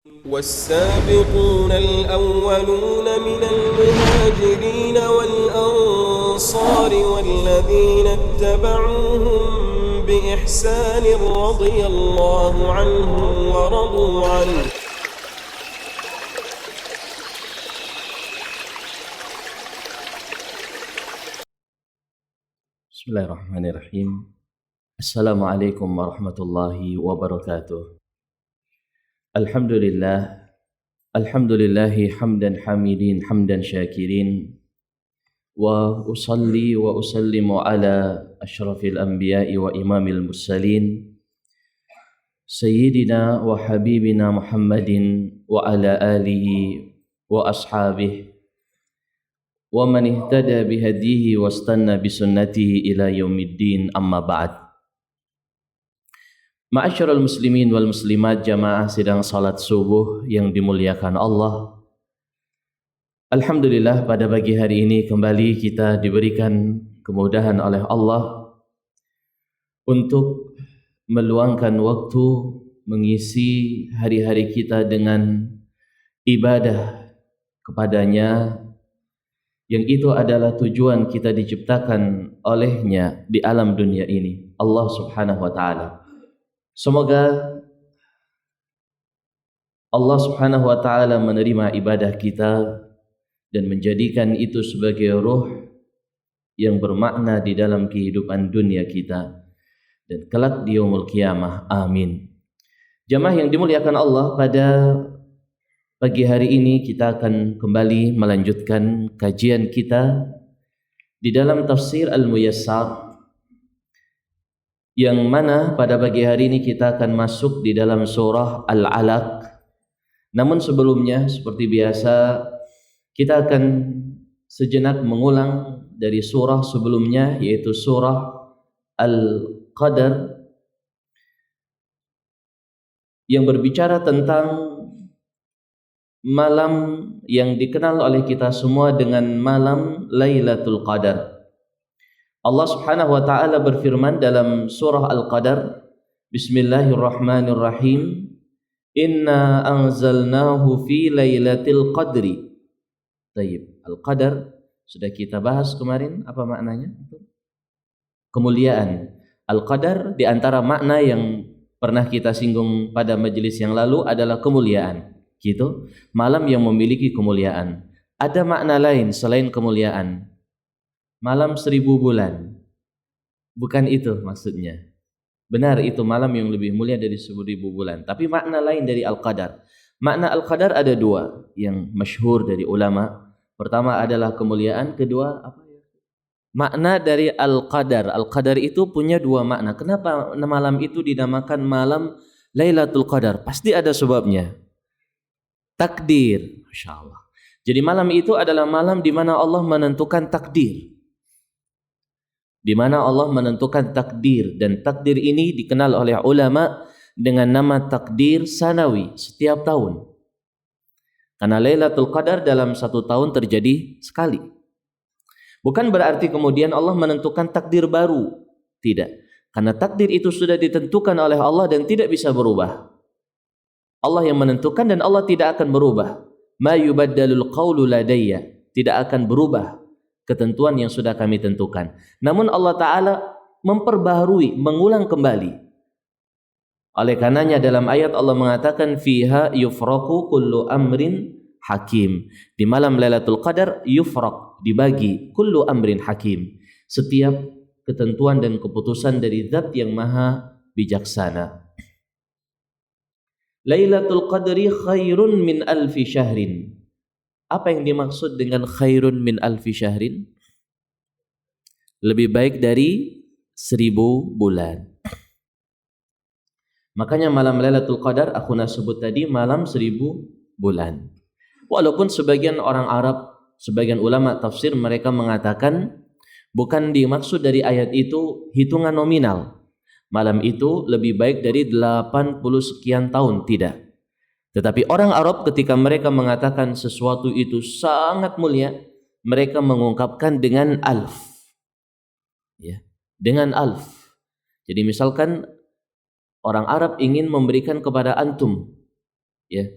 والسابقون الأولون من المهاجرين والأنصار والذين اتبعوهم بإحسان رضي الله عنهم ورضوا عنه. Bismillahirrahmanirrahim. Assalamualaikum warahmatullahi wabarakatuh. Alhamdulillahi hamdan hamidin hamdan syakirin wa usalli wa usallimu ala asyrafil anbiya'i wa imamil mursalin sayyidina wa habibina Muhammadin wa ala alihi wa ashabihi wa man ihtada bihadihi wastanna bisunnatihi ila yaumiddin, amma ba'd. Ma'asyiral muslimin wal muslimat, jamaah sidang salat subuh yang dimuliakan Allah. Alhamdulillah, pada pagi hari ini kembali kita diberikan kemudahan oleh Allah untuk meluangkan waktu mengisi hari-hari kita dengan ibadah kepadanya, yang itu adalah tujuan kita diciptakan olehnya di alam dunia ini, Allah subhanahu wa ta'ala. Semoga Allah subhanahu wa ta'ala menerima ibadah kita dan menjadikan itu sebagai ruh yang bermakna di dalam kehidupan dunia kita dan kelak di yaumul qiyamah. Amin. Jamaah yang dimuliakan Allah, pada pagi hari ini kita akan kembali melanjutkan kajian kita di dalam tafsir Al-Muyassar, yang mana pada pagi hari ini kita akan masuk di dalam surah Al-Alaq. Namun sebelumnya, seperti biasa, kita akan sejenak mengulang dari surah sebelumnya, yaitu surah Al-Qadar, yang berbicara tentang malam yang dikenal oleh kita semua dengan malam Lailatul Qadar. Allah subhanahu wa ta'ala berfirman dalam surah Al-Qadar, Bismillahirrahmanirrahim, Inna anzalnahu fi lailatul qadri. Tayyib, Al-Qadar sudah kita bahas kemarin, apa maknanya? Kemuliaan. Al-Qadar di antara makna yang pernah kita singgung pada majelis yang lalu adalah kemuliaan. Gitu, malam yang memiliki kemuliaan. Ada makna lain selain kemuliaan. Malam 1000 bulan, bukan itu maksudnya. Benar, itu malam yang lebih mulia dari 1000 bulan. Tapi makna lain dari Al-Qadar. Makna Al-Qadar ada dua yang masyhur dari ulama. Pertama adalah kemuliaan, kedua apa ya? Makna dari Al-Qadar. Al-Qadar itu punya dua makna. Kenapa malam itu dinamakan malam Lailatul Qadar? Pasti ada sebabnya. Takdir, Masya Allah. Jadi malam itu adalah malam di mana Allah menentukan takdir. Di mana Allah menentukan takdir, dan takdir ini dikenal oleh ulama dengan nama takdir sanawi, setiap tahun. Karena Lailatul Qadar dalam satu tahun terjadi sekali. Bukan berarti kemudian Allah menentukan takdir baru. Tidak. Karena takdir itu sudah ditentukan oleh Allah dan tidak bisa berubah. Allah yang menentukan dan Allah tidak akan berubah. Ma yubaddalul qawlu ladayya. Tidak akan berubah ketentuan yang sudah kami tentukan. Namun Allah Ta'ala memperbaharui, mengulang kembali. Oleh karenanya dalam ayat Allah mengatakan, Fiha yufraku kullu amrin hakim. Di malam Lailatul Qadar, yufrak, dibagi, kullu amrin hakim. Setiap ketentuan dan keputusan dari Zat yang maha bijaksana. Lailatul Qadri khairun min alfi syahrin. Apa yang dimaksud dengan khairun min alfi syahrin? Lebih baik dari 1000 bulan. Makanya malam Lailatul Qadar aku sebut tadi malam 1000 bulan. Walaupun sebagian orang Arab, sebagian ulama tafsir, mereka mengatakan bukan dimaksud dari ayat itu hitungan nominal. Malam itu lebih baik dari 80 sekian tahun, tidak. Tetapi orang Arab ketika mereka mengatakan sesuatu itu sangat mulia, mereka mengungkapkan dengan alf. Ya, dengan alf. Jadi misalkan orang Arab ingin memberikan kepada antum, ya,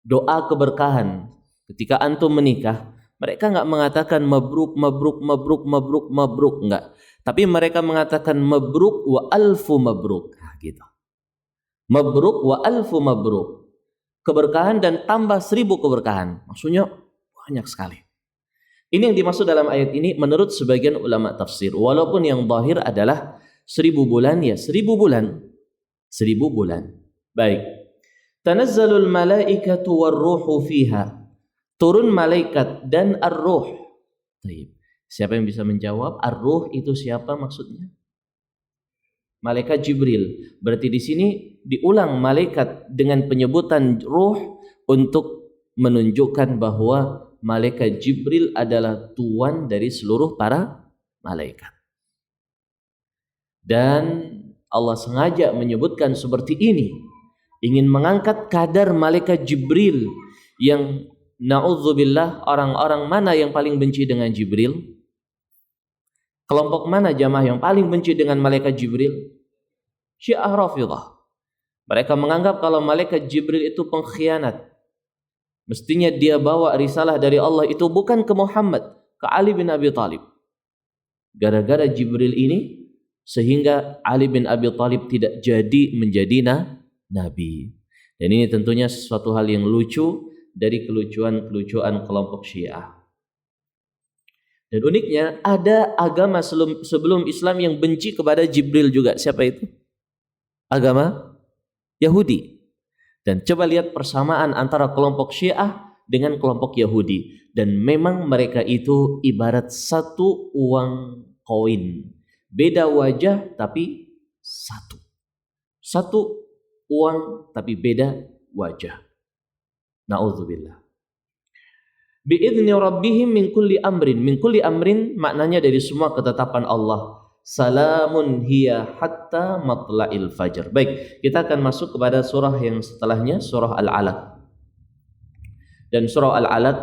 doa keberkahan. Ketika antum menikah, mereka enggak mengatakan mabruk, mabruk, mabruk, mabruk, mabruk, enggak. Tapi mereka mengatakan mabruk wa alfu mabruk. Nah, gitu. Mabruk wa alfu mabruk. Keberkahan dan tambah 1000 keberkahan. Maksudnya banyak sekali. Ini yang dimaksud dalam ayat ini menurut sebagian ulama tafsir. Walaupun yang zahir adalah 1000 bulan, ya 1000 bulan. 1000 bulan. Baik. Tanazzalul malaikatu warruhu fiha. Turun malaikat dan ar-ruh. Baik. Siapa yang bisa menjawab? Ar-ruh itu siapa maksudnya? Malaikat Jibril. Berarti di sini diulang malaikat dengan penyebutan ruh untuk menunjukkan bahwa malaikat Jibril adalah tuan dari seluruh para malaikat. Dan Allah sengaja menyebutkan seperti ini, ingin mengangkat kadar malaikat Jibril yang na'udzubillah, orang-orang mana yang paling benci dengan Jibril? Kelompok mana jamaah yang paling benci dengan malaikat Jibril? Syiah Rafidhah. Mereka menganggap kalau malaikat Jibril itu pengkhianat. Mestinya dia bawa risalah dari Allah itu bukan ke Muhammad, ke Ali bin Abi Thalib. Gara-gara Jibril ini, sehingga Ali bin Abi Thalib tidak jadi menjadi nabi. Dan ini tentunya sesuatu hal yang lucu dari kelucuan-kelucuan kelompok Syiah. Dan uniknya ada agama sebelum Islam yang benci kepada Jibril juga. Siapa itu? Agama Yahudi. Dan coba lihat persamaan antara kelompok Syiah dengan kelompok Yahudi. Dan memang mereka itu ibarat satu uang koin. Beda wajah tapi satu. Satu uang tapi beda wajah. Na'udzubillah. Bi'idzni rabbihim min kulli amrin. Min kulli amrin maknanya dari semua ketetapan Allah. Salamun hiya hatta matla'il fajr. Baik, kita akan masuk kepada surah yang setelahnya, surah Al-Alaq. Dan surah Al-Alaq,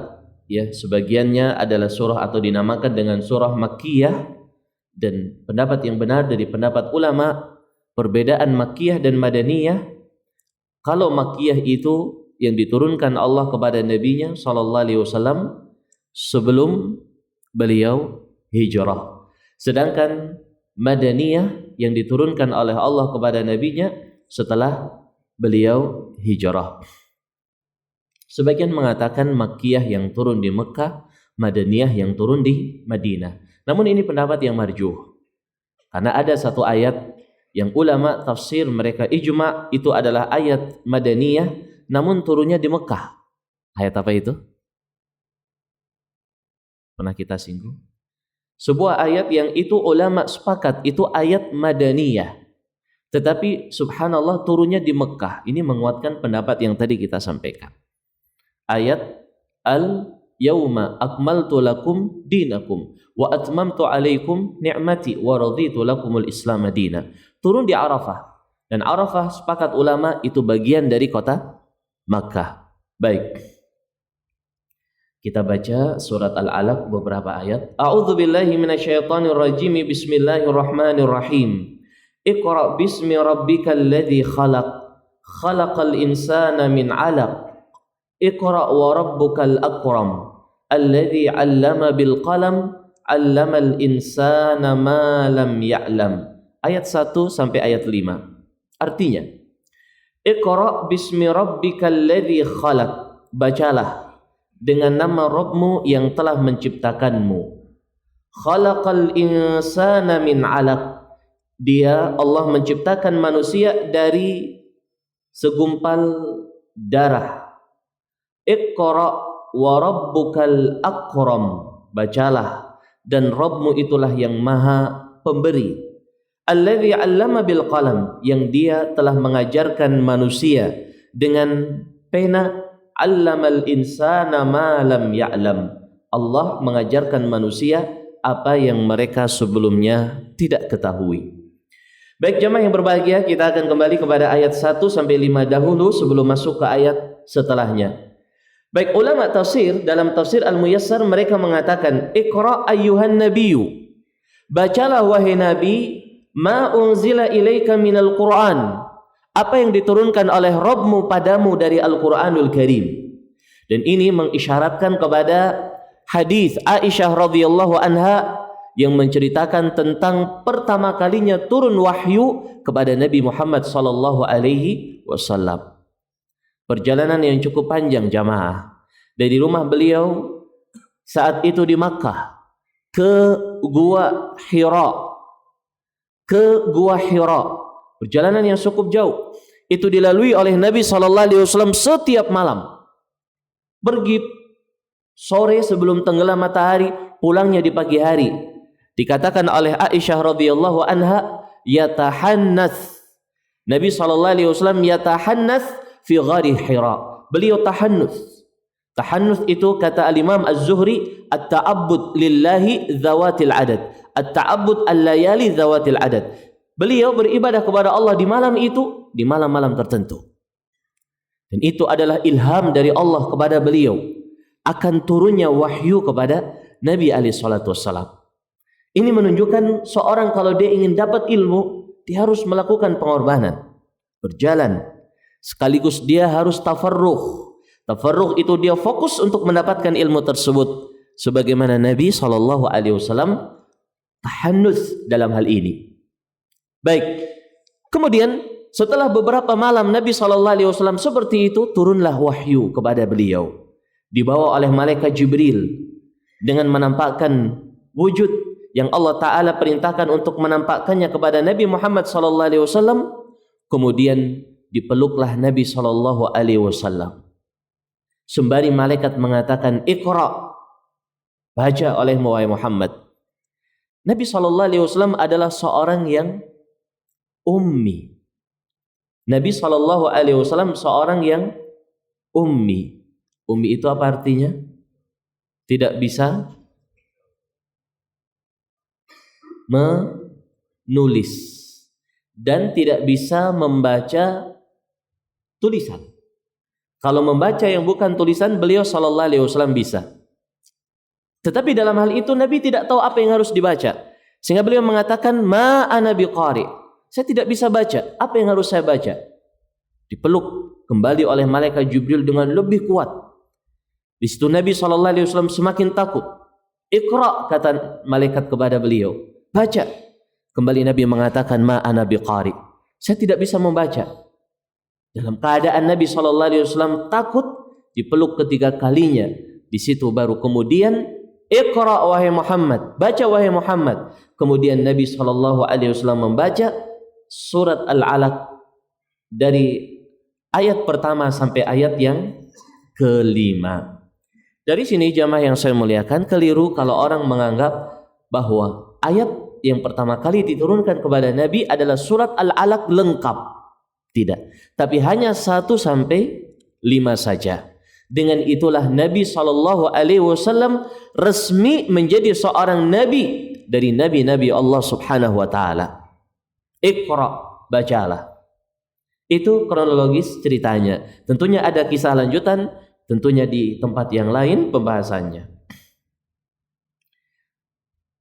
ya, sebagiannya adalah surah atau dinamakan dengan surah Makkiyah. Dan pendapat yang benar dari pendapat ulama, perbedaan Makkiyah dan Madaniyah. Kalau Makkiyah itu yang diturunkan Allah kepada Nabi-Nya SAW sebelum beliau hijrah. Sedangkan Madaniyah yang diturunkan oleh Allah kepada Nabi-Nya setelah beliau hijrah. Sebagian mengatakan Makkiyah yang turun di Mekah, Madaniyah yang turun di Madinah. Namun ini pendapat yang marjuh. Karena ada satu ayat yang ulama tafsir mereka ijma' itu adalah ayat Madaniyah, namun turunnya di Mekah. Ayat apa itu? Pernah kita singgung? Sebuah ayat yang itu ulama sepakat itu ayat Madaniyah. Tetapi subhanallah turunnya di Mekah. Ini menguatkan pendapat yang tadi kita sampaikan. Ayat Al-Yawma akmaltu lakum dinakum wa atmamtu alaikum ni'mati wa raditu lakumul Islam madina. Turun di Arafah. Dan Arafah sepakat ulama itu bagian dari kota Makkah. Baik. Kita baca surat Al-Alaq beberapa ayat. A'udzu billahi minasyaitonir rajim. Bismillahirrahmanirrahim. Iqra bismi rabbikal ladzi khalaq. Khalaqal insana min 'alaq. Iqra wa rabbukal akram. Alladzi 'allama bil qalam. 'Allamal insana ma lam ya'lam. Ayat 1 sampai ayat 5. Artinya, Iqra bismi rabbikal ladzi khalaq. Bacalah dengan nama Rabbmu yang telah menciptakanmu. Khalaqal insana min 'alaq. Dia Allah menciptakan manusia dari segumpal darah. Iqra wa rabbukal akram. Bacalah dan Rabbmu itulah yang maha pemberi. Alladzi 'allama bil qalam, yang dia telah mengajarkan manusia dengan pena. 'Allamal insana ma lam ya'lam. Allah mengajarkan manusia apa yang mereka sebelumnya tidak ketahui. Baik jemaah yang berbahagia, kita akan kembali kepada ayat 1 sampai 5 dahulu sebelum masuk ke ayat setelahnya. Baik, ulama tafsir dalam tafsir Al-Muyassar mereka mengatakan Iqra ayyuhan nabiyyu. Bacalah wahai nabi ma unzila ilaika minal Qur'an. Apa yang diturunkan oleh Rabbmu padamu dari Al-Quranul Karim. Dan ini mengisyaratkan kepada hadis Aisyah radhiyallahu anha yang menceritakan tentang pertama kalinya turun wahyu kepada Nabi Muhammad sallallahu alaihi wasallam. Perjalanan yang cukup panjang jamaah. Dari rumah beliau saat itu di Makkah ke Gua Hira. Perjalanan yang cukup jauh. Itu dilalui oleh Nabi sallallahu alaihi wasallam setiap malam. Pergi sore sebelum tenggelam matahari, pulangnya di pagi hari. Dikatakan oleh Aisyah radhiyallahu anha, yatahannats. Nabi sallallahu alaihi wasallam yatahannats fi ghari Hira. Beliau tahannuts. Tahannuts itu kata al-Imam Az-Zuhri, at-ta'abbud lillahi dzawatil adad. At-ta'abbud al-layali dzawatil adad. Beliau beribadah kepada Allah di malam itu, di malam-malam tertentu. Dan itu adalah ilham dari Allah kepada beliau akan turunnya wahyu kepada Nabi alaihi salatu wassalam. Ini menunjukkan seorang kalau dia ingin dapat ilmu, dia harus melakukan pengorbanan, berjalan. Sekaligus dia harus tafarruh. Tafarruh itu dia fokus untuk mendapatkan ilmu tersebut. Sebagaimana Nabi SAW tahannus dalam hal ini. Baik. Kemudian setelah beberapa malam Nabi SAW seperti itu, turunlah wahyu kepada beliau. Dibawa oleh malaikat Jibril dengan menampakkan wujud yang Allah Ta'ala perintahkan untuk menampakkannya kepada Nabi Muhammad SAW. Kemudian dipeluklah Nabi SAW. Sembari malaikat mengatakan, Iqra, baca olehmu wahai Muhammad. Nabi SAW adalah seorang yang ummi. Nabi SAW seorang yang ummi. Ummi itu apa artinya? Tidak bisa menulis dan tidak bisa membaca tulisan. Kalau membaca yang bukan tulisan, beliau sallallahu alaihi wasallam bisa. Tetapi dalam hal itu Nabi tidak tahu apa yang harus dibaca. Sehingga beliau mengatakan, ma ana biqari. Saya tidak bisa baca. Apa yang harus saya baca? Dipeluk kembali oleh malaikat Jibril dengan lebih kuat. Di situ Nabi sallallahu alaihi wasallam semakin takut. Iqra, kata malaikat kepada beliau. Baca. Kembali Nabi mengatakan, ma ana biqari. Saya tidak bisa membaca. Dalam keadaan Nabi SAW takut, dipeluk ketiga kalinya. Di situ baru kemudian, Iqra wahai Muhammad. Baca wahai Muhammad. Kemudian Nabi SAW membaca surat Al-Alaq dari ayat pertama sampai ayat yang kelima. Dari sini jamaah yang saya muliakan, keliru kalau orang menganggap bahwa ayat yang pertama kali diturunkan kepada Nabi adalah surat Al-Alaq lengkap. Tidak. Tapi hanya 1 sampai 5 saja. Dengan itulah Nabi SAW resmi menjadi seorang Nabi dari Nabi-Nabi Allah Subhanahu Wa Ta'ala. Iqra, bacalah. Itu kronologis ceritanya. Tentunya ada kisah lanjutan, tentunya di tempat yang lain pembahasannya.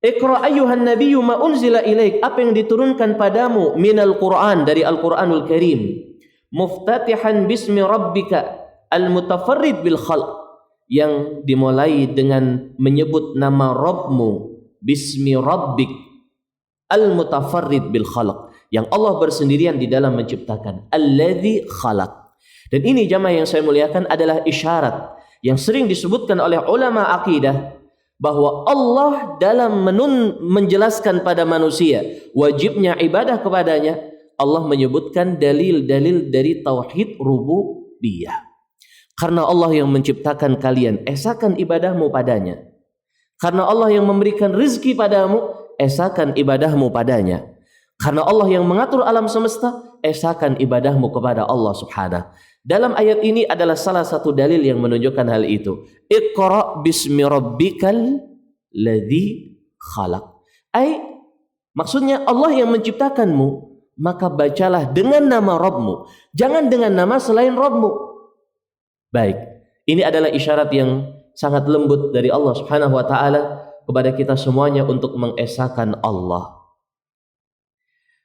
Iqra ayyuhan nabiyyu ma unzila ilaik, apa yang diturunkan padamu minal Qur'an, dari Al-Qur'anul Karim. Muftatihan bismi rabbika al-mutafarrid bil khalq, yang dimulai dengan menyebut nama Rabbmu, bismi rabbik al-mutafarrid bil khalq, yang Allah bersendirian di dalam menciptakan, alladzi khalaq. Dan ini jamaah yang saya muliakan adalah isyarat yang sering disebutkan oleh ulama akidah, bahwa Allah dalam menjelaskan pada manusia wajibnya ibadah kepadanya, Allah menyebutkan dalil-dalil dari tauhid rububiyah. Karena Allah yang menciptakan kalian, esakan ibadahmu padanya. Karena Allah yang memberikan rezeki padamu, esakan ibadahmu padanya. Karena Allah yang mengatur alam semesta, esakan ibadahmu kepada Allah Subhanahu. Dalam ayat ini adalah salah satu dalil yang menunjukkan hal itu. Iqra bismi rabbikal ladzi khalaq. Maksudnya Allah yang menciptakanmu, maka bacalah dengan nama Rabbmu. Jangan dengan nama selain Rabbmu. Baik, ini adalah isyarat yang sangat lembut dari Allah Subhanahu wa taala kepada kita semuanya untuk mengesahkan Allah.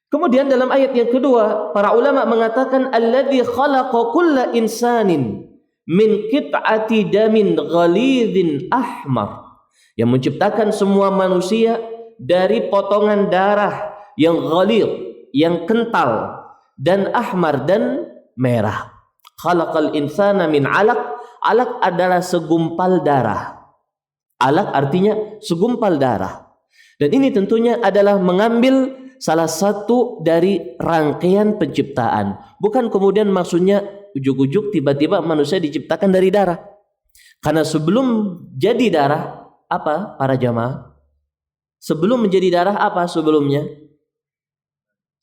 Kemudian dalam ayat yang kedua, para ulama mengatakan alladzi khalaqa kulla insanin min qit'ati damin ghalidhin ahmar, yang menciptakan semua manusia dari potongan darah yang ghalidh, yang kental, dan ahmar, dan merah. Khalaqal insana min 'alaq. Alaq adalah segumpal darah. Alaq artinya segumpal darah. Dan ini tentunya adalah mengambil salah satu dari rangkaian penciptaan. Bukan kemudian maksudnya ujuk-ujuk tiba-tiba manusia diciptakan dari darah. Karena sebelum jadi darah, apa para jamaah? Sebelum menjadi darah apa sebelumnya?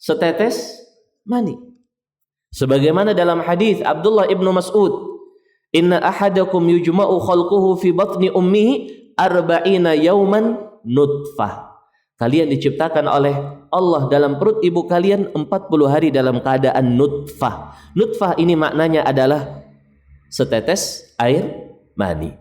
Setetes mani. Sebagaimana dalam hadis Abdullah ibnu Mas'ud, inna ahadakum yujma'u khalquhu fi batni ummihi 40 yauman nutfah. Kalian diciptakan oleh Allah dalam perut ibu kalian 40 hari dalam keadaan nutfah. Nutfah ini maknanya adalah setetes air mani.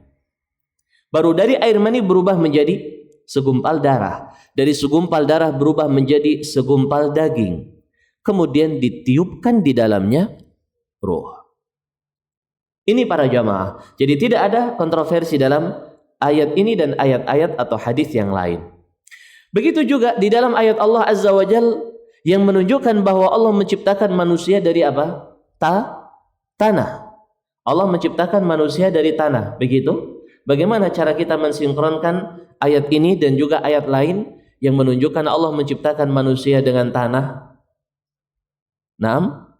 Baru dari air mani berubah menjadi segumpal darah. Dari segumpal darah berubah menjadi segumpal daging. Kemudian ditiupkan di dalamnya ruh. Ini para jamaah. Jadi tidak ada kontroversi dalam ayat ini dan ayat-ayat atau hadis yang lain. Begitu juga di dalam ayat Allah Azza wa Jal yang menunjukkan bahwa Allah menciptakan manusia dari apa? Tanah. Allah menciptakan manusia dari tanah. Begitu? Bagaimana cara kita mensinkronkan ayat ini dan juga ayat lain yang menunjukkan Allah menciptakan manusia dengan tanah? Naam?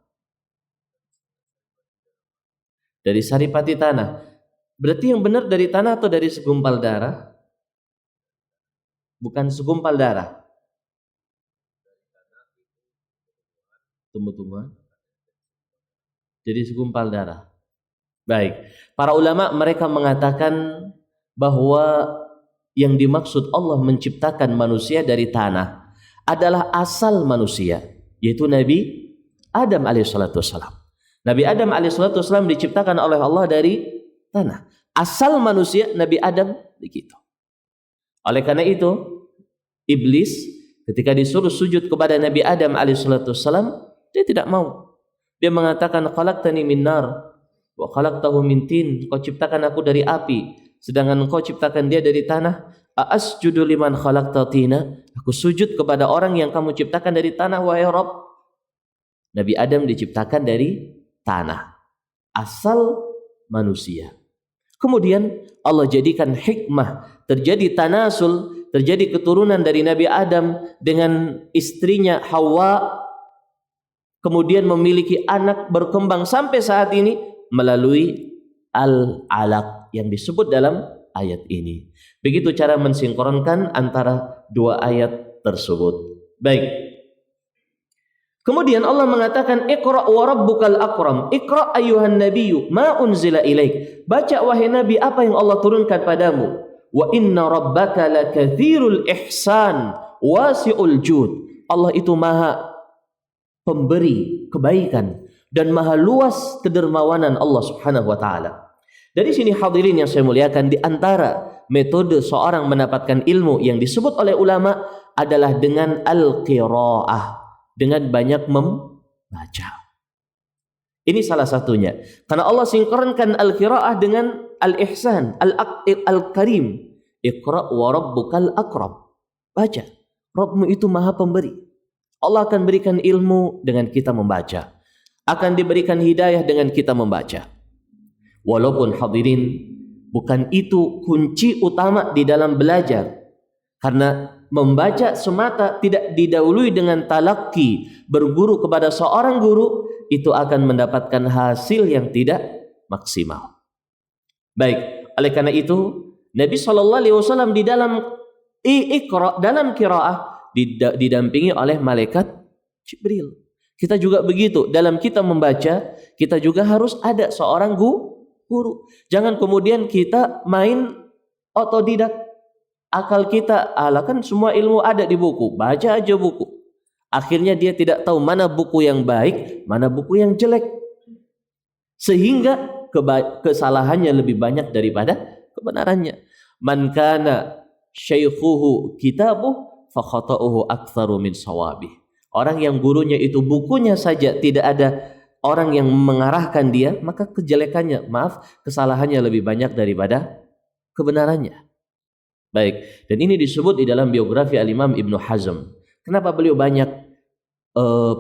Dari saripati tanah. Berarti yang benar dari tanah atau dari segumpal darah? Bukan segumpal darah. Tumbuh-tumbuhan. Jadi segumpal darah. Baik. Para ulama mereka mengatakan bahwa yang dimaksud Allah menciptakan manusia dari tanah adalah asal manusia, yaitu Nabi Adam alaihissalatu wassalam. Nabi Adam alaihissalatu wassalam diciptakan oleh Allah dari tanah. Asal manusia Nabi Adam begitu. Oleh karena itu, iblis ketika disuruh sujud kepada Nabi Adam alaihissalatu wassalam, dia tidak mau. Dia mengatakan, khalaqtani min nar wa khalaqtahu min tin. Kau ciptakan aku dari api, sedangkan engkau ciptakan dia dari tanah. Asjudu liman khalaqta tina. Aku sujud kepada orang yang kamu ciptakan dari tanah, wahai Rabb. Nabi Adam diciptakan dari tanah, asal manusia. Kemudian Allah jadikan hikmah, terjadi tanasul, terjadi keturunan dari Nabi Adam dengan istrinya Hawa, kemudian memiliki anak berkembang sampai saat ini melalui al-alaq yang disebut dalam ayat ini. Begitu cara mensinkronkan antara dua ayat tersebut. Baik. Kemudian Allah mengatakan, Iqra wa rabbukal akram. Iqra ayyuhan nabiyyu ma unzila ilaik. Baca wahai Nabi apa yang Allah turunkan padamu. Wa inna rabbaka lakatsirul ihsan wasi'ul jud. Allah itu maha pemberi kebaikan dan maha luas kedermawanan Allah Subhanahu wa taala. Dari sini hadirin yang saya muliakan, di antara metode seorang mendapatkan ilmu yang disebut oleh ulama adalah dengan al-qiraah, dengan banyak membaca. Ini salah satunya. Karena Allah sinkronkan al-qiraah dengan al-ihsan, al-karim. Iqra wa rabbukal akram. Baca. Rabbmu itu maha pemberi. Allah akan berikan ilmu dengan kita membaca. Akan diberikan hidayah dengan kita membaca. Walaupun hadirin, bukan itu kunci utama di dalam belajar. Karena membaca semata tidak didahului dengan talaqi, berguru kepada seorang guru, itu akan mendapatkan hasil yang tidak maksimal. Baik, oleh karena itu Nabi SAW di dalam Iqra, dalam qiraah didampingi oleh malaikat Jibril. Kita juga begitu, dalam kita membaca kita juga harus ada seorang guru. Jangan kemudian kita main otodidak. Akal kita, kan semua ilmu ada di buku, baca aja buku. Akhirnya dia tidak tahu mana buku yang baik, mana buku yang jelek. Sehingga kesalahannya lebih banyak daripada kebenarannya. Man kana syaikhuhu kitabuh fa khata'uhu aktsaru min shawabih. Orang yang gurunya itu bukunya saja, tidak ada orang yang mengarahkan dia, maka kejelekannya, kesalahannya lebih banyak daripada kebenarannya. Baik, dan ini disebut di dalam biografi Al-Imam Ibnu Hazm. Kenapa beliau banyak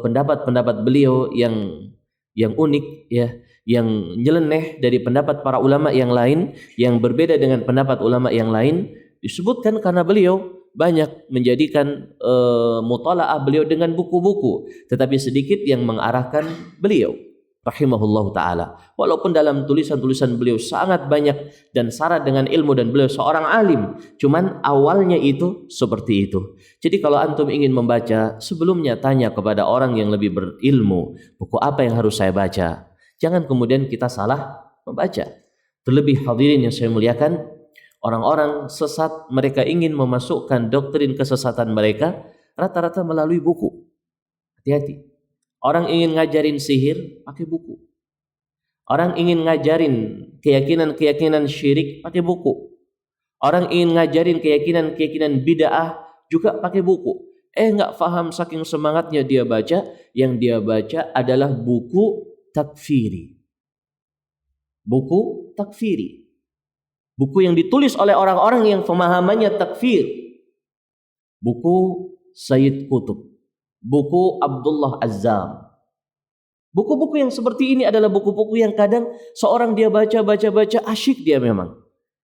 pendapat-pendapat beliau yang unik, ya, yang nyeleneh dari pendapat para ulama yang lain, yang berbeda dengan pendapat ulama yang lain, disebutkan karena beliau banyak menjadikan mutalaah beliau dengan buku-buku, tetapi sedikit yang mengarahkan beliau rahimahullahu ta'ala. Walaupun dalam tulisan-tulisan beliau sangat banyak dan syarat dengan ilmu, dan beliau seorang alim, cuman awalnya itu seperti itu. Jadi kalau antum ingin membaca, sebelumnya tanya kepada orang yang lebih berilmu, buku apa yang harus saya baca. Jangan kemudian kita salah membaca. Terlebih hadirin yang saya muliakan, orang-orang sesat, mereka ingin memasukkan doktrin kesesatan mereka rata-rata melalui buku. Hati-hati. Orang ingin ngajarin sihir pakai buku. Orang ingin ngajarin keyakinan-keyakinan syirik pakai buku. Orang ingin ngajarin keyakinan-keyakinan bid'ah juga pakai buku. Nggak paham, saking semangatnya dia baca, yang dia baca adalah buku takfiri. Buku takfiri. Buku yang ditulis oleh orang-orang yang pemahamannya takfir. Buku Sayyid Qutb. Buku Abdullah Azzam. Buku-buku yang seperti ini adalah buku-buku yang kadang seorang dia baca asyik dia memang.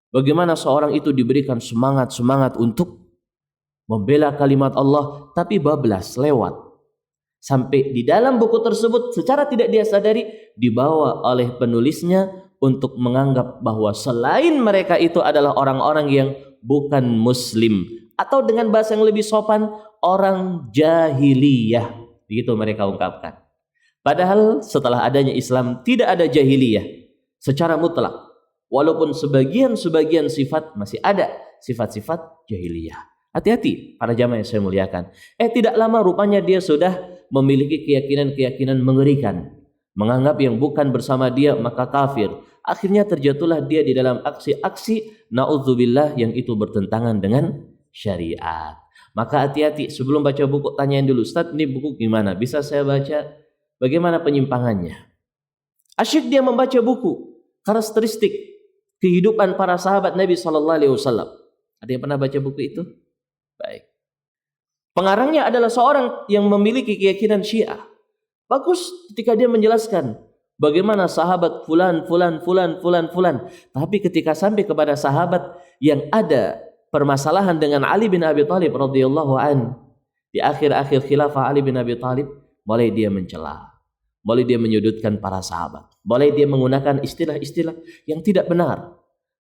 Bagaimana seorang itu diberikan semangat untuk membela kalimat Allah, tapi bablas lewat. Sampai di dalam buku tersebut secara tidak dia sadari dibawa oleh penulisnya untuk menganggap bahwa selain mereka itu adalah orang-orang yang bukan muslim, atau dengan bahasa yang lebih sopan, orang jahiliyah. Begitu mereka ungkapkan. Padahal setelah adanya Islam tidak ada jahiliyah secara mutlak. Walaupun sebagian sifat masih ada sifat-sifat jahiliyah. Hati-hati para jamaah yang saya muliakan. Tidak lama rupanya dia sudah memiliki keyakinan-keyakinan mengerikan. Menganggap yang bukan bersama dia maka kafir. Akhirnya terjatuhlah dia di dalam aksi-aksi na'udzubillah yang itu bertentangan dengan syariat. Maka hati-hati, sebelum baca buku tanyain dulu, Ustaz ini buku gimana? Bisa saya baca? Bagaimana penyimpangannya? Asyik dia membaca buku karakteristik kehidupan para sahabat Nabi SAW. Ada yang pernah baca buku itu? Baik. Pengarangnya adalah seorang yang memiliki keyakinan Syiah. Bagus ketika dia menjelaskan bagaimana sahabat fulan. Tapi ketika sampai kepada sahabat yang ada permasalahan dengan Ali bin Abi Thalib radhiyallahu an, di akhir-akhir khilafah Ali bin Abi Thalib, mulai dia mencela, mulai dia menyudutkan para sahabat, mulai dia menggunakan istilah-istilah yang tidak benar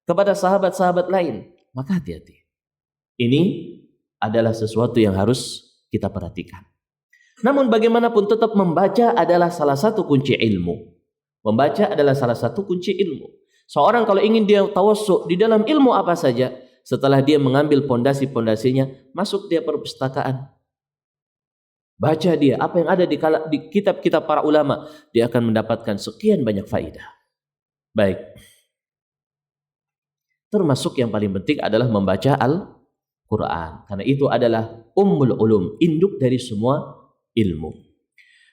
kepada sahabat-sahabat lain. Maka hati-hati. Ini adalah sesuatu yang harus kita perhatikan. Namun bagaimanapun tetap membaca adalah salah satu kunci ilmu. Membaca adalah salah satu kunci ilmu. Seorang kalau ingin dia tawassuk di dalam ilmu apa saja, setelah dia mengambil pondasi-pondasinya, masuk dia perpustakaan. Baca dia apa yang ada di kitab-kitab para ulama, dia akan mendapatkan sekian banyak faidah. Baik. Termasuk yang paling penting adalah membaca Al-Quran. Karena itu adalah ummul ulum, induk dari semua ilmu.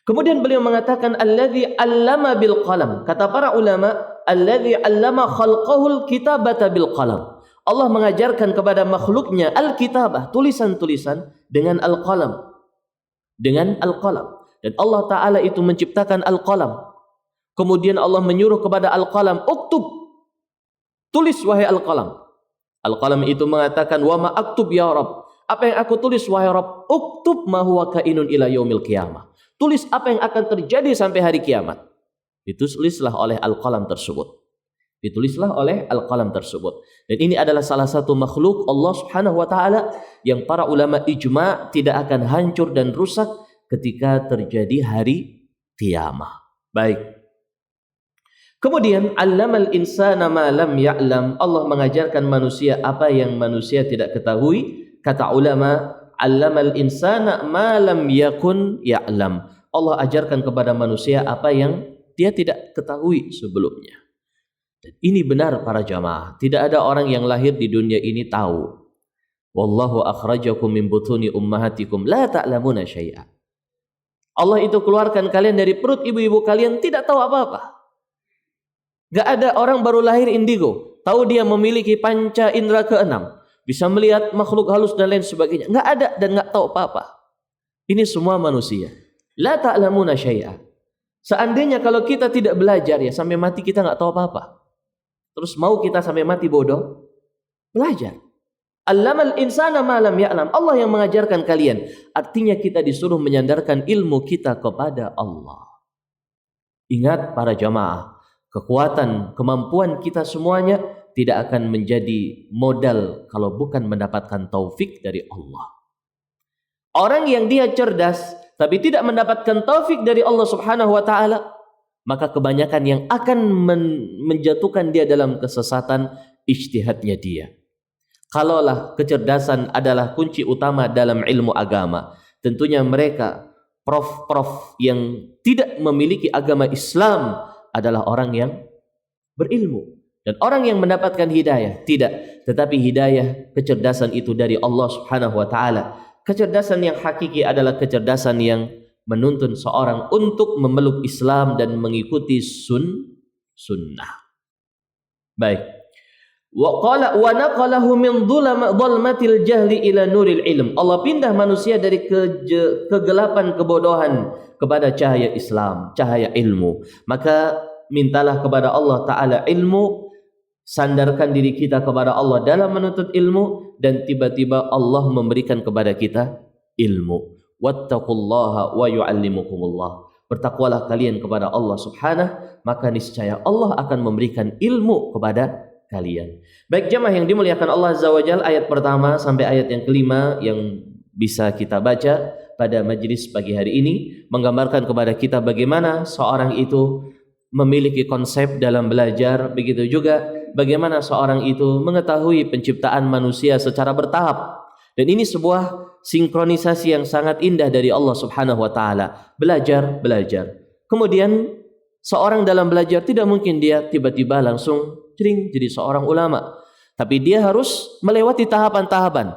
Kemudian beliau mengatakan alladzi 'allama bil qalam. Kata para ulama, alladzi 'allama khalqahul kitabata bil qalam. Allah mengajarkan kepada makhluknya al-kitabah, tulisan-tulisan dengan al-qalam. Dengan al-qalam. Dan Allah Ta'ala itu menciptakan al-qalam. Kemudian Allah menyuruh kepada al-qalam, uktub. Tulis wahai al-qalam. Al-qalam itu mengatakan, wa ma aktub ya Rabb. Apa yang aku tulis wahai Rabb? Uktub ma huwa kainun ila yaumil qiyamah. Tulis apa yang akan terjadi sampai hari kiamat. Ditulislah oleh al-qalam tersebut. Ditulislah oleh al-qalam tersebut. Dan ini adalah salah satu makhluk Allah Subhanahu wa taala yang para ulama ijma' tidak akan hancur dan rusak ketika terjadi hari kiamat. Baik. Kemudian allamal insana ma lam ya'lam. Allah mengajarkan manusia apa yang manusia tidak ketahui. Kata ulama, allamal insana ma lam yakun ya'lam. Allah ajarkan kepada manusia apa yang dia tidak ketahui sebelumnya. Dan ini benar para jamaah. Tidak ada orang yang lahir di dunia ini tahu. Wallahu akhrajakum min butuni ummahatikum la ta'lamuna syai'a. Allah itu keluarkan kalian dari perut ibu-ibu kalian tidak tahu apa-apa. Gak ada orang baru lahir indigo tahu dia memiliki panca indera keenam, bisa melihat makhluk halus dan lain sebagainya. Gak ada dan gak tahu apa-apa. Ini semua manusia. La ta'lamuna syai'a. Seandainya kalau kita tidak belajar ya sampai mati kita gak tahu apa-apa. Terus mau kita sampai mati bodoh? Belajar. Allamal insana ma lam ya'lam. Allah yang mengajarkan kalian. Artinya kita disuruh menyandarkan ilmu kita kepada Allah. Ingat para jamaah, kekuatan, kemampuan kita semuanya tidak akan menjadi modal kalau bukan mendapatkan taufik dari Allah. Orang yang dia cerdas tapi tidak mendapatkan taufik dari Allah Subhanahu wa taala, maka kebanyakan yang akan menjatuhkan dia dalam kesesatan ijtihadnya dia. Kalaulah kecerdasan adalah kunci utama dalam ilmu agama, tentunya mereka prof-prof yang tidak memiliki agama Islam adalah orang yang berilmu dan orang yang mendapatkan hidayah. Tidak, tetapi hidayah kecerdasan itu dari Allah Subhanahu wa taala. Kecerdasan yang hakiki adalah kecerdasan yang menuntun seorang untuk memeluk Islam dan mengikuti sunnah. Baik. Wa qala wa naqalahu min dhulmatil jahli ila nuril ilm. Allah pindah manusia dari kegelapan kebodohan kepada cahaya Islam, cahaya ilmu. Maka mintalah kepada Allah taala ilmu, sandarkan diri kita kepada Allah dalam menuntut ilmu, dan tiba-tiba Allah memberikan kepada kita ilmu. Wattaqullaha wa yu'allimukumullah. Bertakwalah kalian kepada Allah Subhanahu, maka niscaya Allah akan memberikan ilmu kepada kalian. Baik jemaah yang dimuliakan Allah Azza wa Jalla, ayat pertama sampai ayat yang kelima yang bisa kita baca pada majelis pagi hari ini menggambarkan kepada kita bagaimana seorang itu memiliki konsep dalam belajar, begitu juga bagaimana seorang itu mengetahui penciptaan manusia secara bertahap. Dan ini sebuah sinkronisasi yang sangat indah dari Allah Subhanahu wa taala. Belajar. Kemudian seorang dalam belajar tidak mungkin dia tiba-tiba langsung jadi seorang ulama. Tapi dia harus melewati tahapan-tahapan.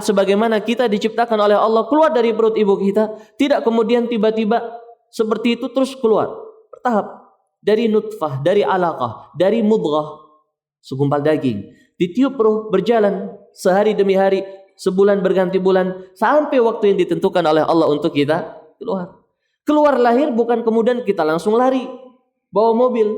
Sebagaimana kita diciptakan oleh Allah keluar dari perut ibu kita, tidak kemudian tiba-tiba seperti itu terus keluar. Bertahap. Dari nutfah, dari alaqah, dari mudghah, segumpal daging, ditiup roh, berjalan sehari demi hari, sebulan berganti bulan, sampai waktu yang ditentukan oleh Allah untuk kita keluar lahir. Bukan kemudian kita langsung lari bawa mobil.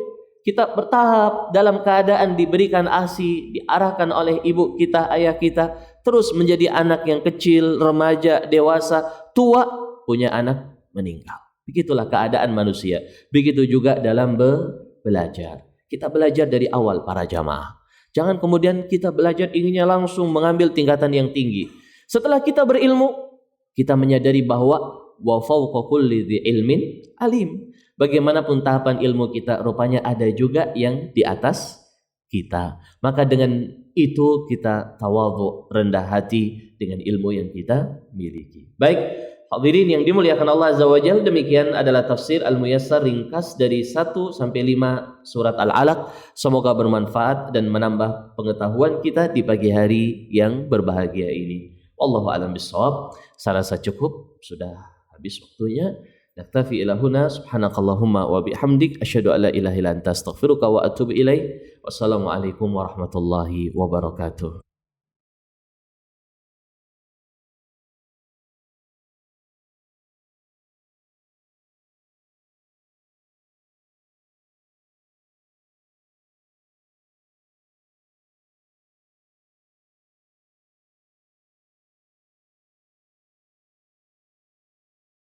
Kita bertahap dalam keadaan diberikan ASI, diarahkan oleh ibu kita, ayah kita, terus menjadi anak yang kecil, remaja, dewasa, tua, punya anak, meninggal. Begitulah keadaan manusia. Begitu juga dalam belajar. Kita belajar dari awal para jamaah. Jangan kemudian kita belajar inginnya langsung mengambil tingkatan yang tinggi. Setelah kita berilmu, kita menyadari bahwa wa fawqa kulli dzi ilmin alim. Bagaimanapun tahapan ilmu kita, rupanya ada juga yang di atas kita. Maka dengan itu kita tawadhu, rendah hati dengan ilmu yang kita miliki. Baik, hadirin yang dimuliakan Allah Azza wa Jalla, demikian adalah tafsir Al-Muyassar ringkas dari 1 sampai 5 surat Al-Alaq. Semoga bermanfaat dan menambah pengetahuan kita di pagi hari yang berbahagia ini. Wallahu a'lam bishawab. Saya rasa cukup, sudah habis waktunya. Naktafi ila huna, subhanakallahumma wa bihamdik, asyhadu an la ilaha illa anta, astaghfiruka wa atubu ilaik. Wassalamualaikum warahmatullahi wabarakatuh.